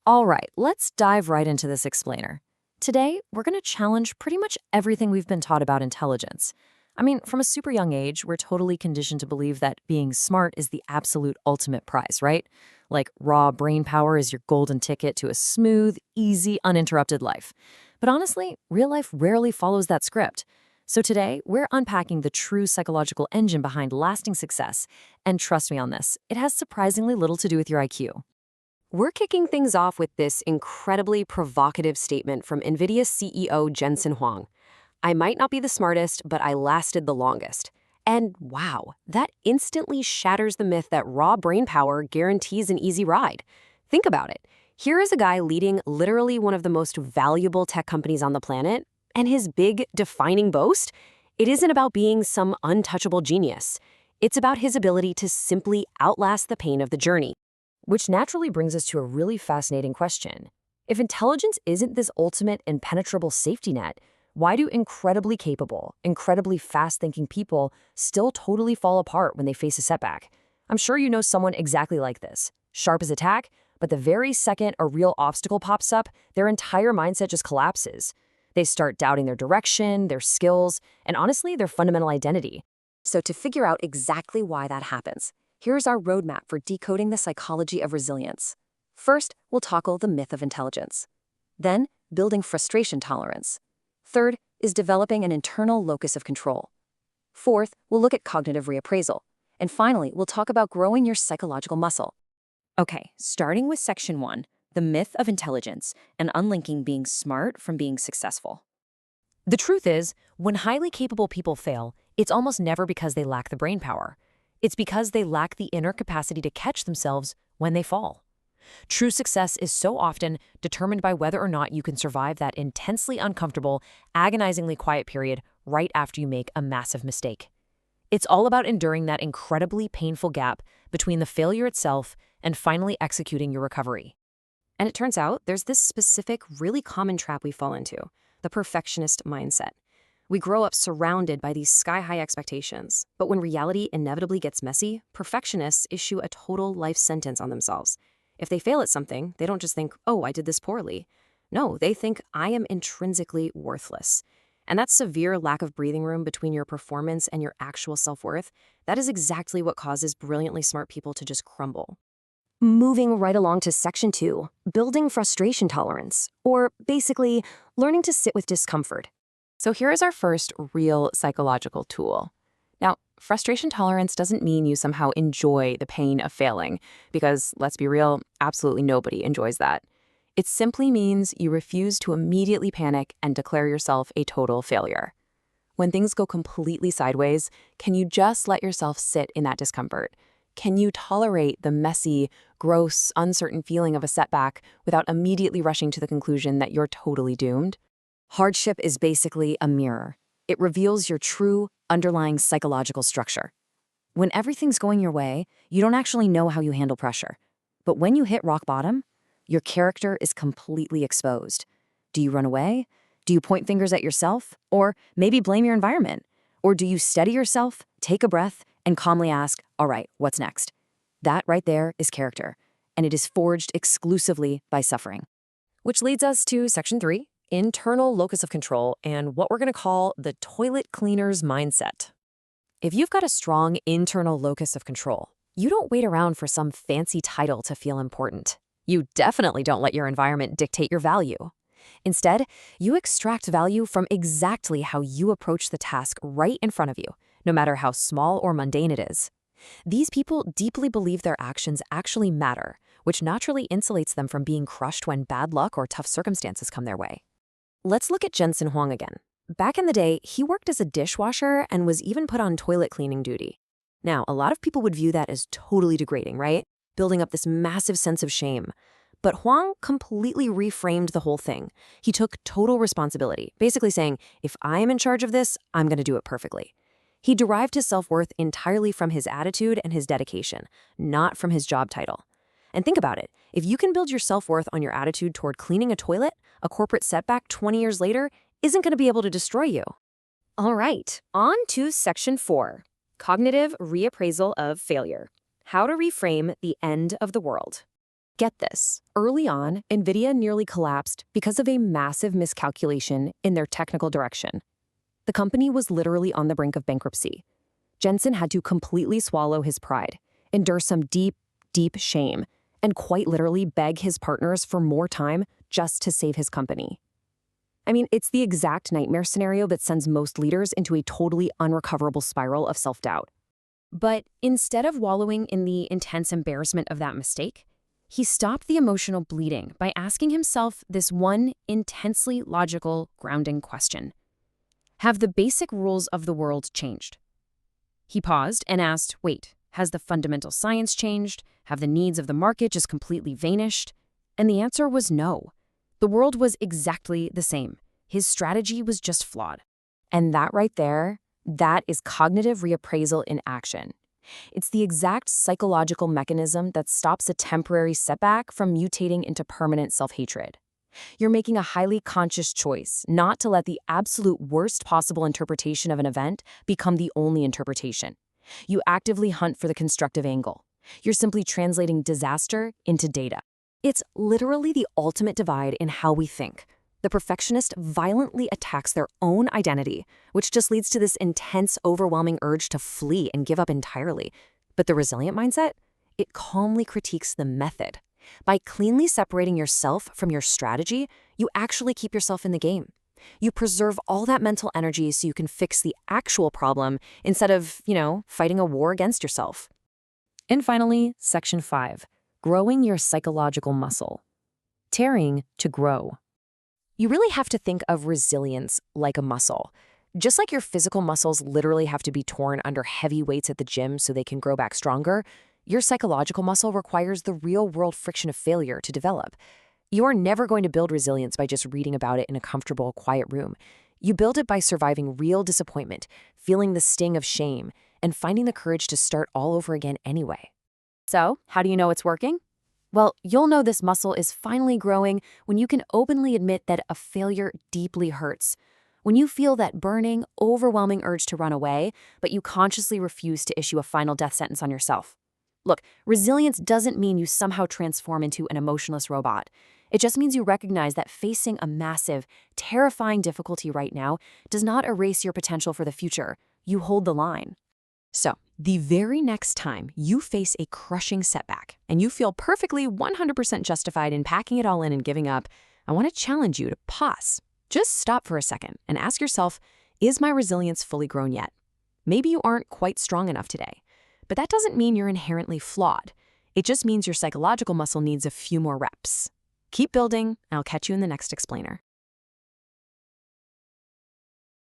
All right, let's dive right into this explainer. Today, we're going to challenge pretty much everything we've been taught about intelligence. I mean, from a super young age, we're totally conditioned to believe that being smart is the absolute ultimate prize, right? Like raw brain power is your golden ticket to a smooth, easy, uninterrupted life. But honestly, real life rarely follows that script. So today, we're unpacking the true psychological engine behind lasting success. And trust me on this, it has surprisingly little to do with your IQ. We're kicking things off with this incredibly provocative statement from NVIDIA CEO Jensen Huang. I might not be the smartest, but I lasted the longest. And wow, that instantly shatters the myth that raw brain power guarantees an easy ride. Think about it. Here is a guy leading literally one of the most valuable tech companies on the planet, and his big, defining boast? It isn't about being some untouchable genius. It's about his ability to simply outlast the pain of the journey. Which naturally brings us to a really fascinating question. If intelligence isn't this ultimate impenetrable safety net, why do incredibly capable, incredibly fast-thinking people still totally fall apart when they face a setback? I'm sure you know someone exactly like this. Sharp as a tack, but the very second a real obstacle pops up, their entire mindset just collapses. They start doubting their direction, their skills, and honestly, their fundamental identity. So to figure out exactly why that happens, here's our roadmap for decoding the psychology of resilience. First, we'll tackle the myth of intelligence. Then, building frustration tolerance. Third is developing an internal locus of control. Fourth, we'll look at cognitive reappraisal. And finally, we'll talk about growing your psychological muscle. Okay, starting with section 1, the myth of intelligence and unlinking being smart from being successful. The truth is, when highly capable people fail, it's almost never because they lack the brain power. It's because they lack the inner capacity to catch themselves when they fall. True success is so often determined by whether or not you can survive that intensely uncomfortable, agonizingly quiet period right after you make a massive mistake. It's all about enduring that incredibly painful gap between the failure itself and finally executing your recovery. And it turns out there's this specific, really common trap we fall into, the perfectionist mindset. We grow up surrounded by these sky-high expectations, but when reality inevitably gets messy, perfectionists issue a total life sentence on themselves. If they fail at something, they don't just think, oh, I did this poorly. No, they think, I am intrinsically worthless. And that severe lack of breathing room between your performance and your actual self-worth, that is exactly what causes brilliantly smart people to just crumble. Moving right along to section 2, building frustration tolerance, or basically, learning to sit with discomfort. So here is our first real psychological tool. Now, frustration tolerance doesn't mean you somehow enjoy the pain of failing, because let's be real, absolutely nobody enjoys that. It simply means you refuse to immediately panic and declare yourself a total failure. When things go completely sideways, can you just let yourself sit in that discomfort? Can you tolerate the messy, gross, uncertain feeling of a setback without immediately rushing to the conclusion that you're totally doomed? Hardship is basically a mirror. It reveals your true, underlying psychological structure. When everything's going your way, you don't actually know how you handle pressure. But when you hit rock bottom, your character is completely exposed. Do you run away? Do you point fingers at yourself? Or maybe blame your environment? Or do you steady yourself, take a breath, and calmly ask, all right, what's next? That right there is character, and it is forged exclusively by suffering. Which leads us to section 3. Internal locus of control, and what we're going to call the toilet cleaner's mindset. If you've got a strong internal locus of control, you don't wait around for some fancy title to feel important. You definitely don't let your environment dictate your value. Instead, you extract value from exactly how you approach the task right in front of you, no matter how small or mundane it is. These people deeply believe their actions actually matter, which naturally insulates them from being crushed when bad luck or tough circumstances come their way. Let's look at Jensen Huang again. Back in the day, he worked as a dishwasher and was even put on toilet cleaning duty. Now, a lot of people would view that as totally degrading, right? Building up this massive sense of shame. But Huang completely reframed the whole thing. He took total responsibility, basically saying, if I am in charge of this, I'm going to do it perfectly. He derived his self-worth entirely from his attitude and his dedication, not from his job title. And think about it. If you can build your self-worth on your attitude toward cleaning a toilet, a corporate setback 20 years later isn't going to be able to destroy you. All right, on to section 4, cognitive reappraisal of failure. How to reframe the end of the world. Get this. Early on, NVIDIA nearly collapsed because of a massive miscalculation in their technical direction. The company was literally on the brink of bankruptcy. Jensen had to completely swallow his pride, endure some deep, deep shame, and quite literally beg his partners for more time just to save his company. I mean, it's the exact nightmare scenario that sends most leaders into a totally unrecoverable spiral of self-doubt. But instead of wallowing in the intense embarrassment of that mistake, he stopped the emotional bleeding by asking himself this one intensely logical, grounding question. Have the basic rules of the world changed? He paused and asked, wait, has the fundamental science changed? Have the needs of the market just completely vanished? And the answer was no. The world was exactly the same. His strategy was just flawed. And that right there, that is cognitive reappraisal in action. It's the exact psychological mechanism that stops a temporary setback from mutating into permanent self-hatred. You're making a highly conscious choice not to let the absolute worst possible interpretation of an event become the only interpretation. You actively hunt for the constructive angle. You're simply translating disaster into data. It's literally the ultimate divide in how we think. The perfectionist violently attacks their own identity, which just leads to this intense, overwhelming urge to flee and give up entirely. But the resilient mindset, it calmly critiques the method. By cleanly separating yourself from your strategy, you actually keep yourself in the game. You preserve all that mental energy so you can fix the actual problem instead of, fighting a war against yourself. And finally, Section 5, growing your psychological muscle. Tearing to grow. You really have to think of resilience like a muscle. Just like your physical muscles literally have to be torn under heavy weights at the gym so they can grow back stronger, your psychological muscle requires the real-world friction of failure to develop. You're never going to build resilience by just reading about it in a comfortable, quiet room. You build it by surviving real disappointment, feeling the sting of shame, and finding the courage to start all over again anyway. So, how do you know it's working? Well, you'll know this muscle is finally growing when you can openly admit that a failure deeply hurts. When you feel that burning, overwhelming urge to run away, but you consciously refuse to issue a final death sentence on yourself. Look, resilience doesn't mean you somehow transform into an emotionless robot. It just means you recognize that facing a massive, terrifying difficulty right now does not erase your potential for the future. You hold the line. So, the very next time you face a crushing setback and you feel perfectly 100% justified in packing it all in and giving up, I want to challenge you to pause. Just stop for a second and ask yourself, is my resilience fully grown yet? Maybe you aren't quite strong enough today. But that doesn't mean you're inherently flawed. It just means your psychological muscle needs a few more reps. Keep building, and I'll catch you in the next explainer.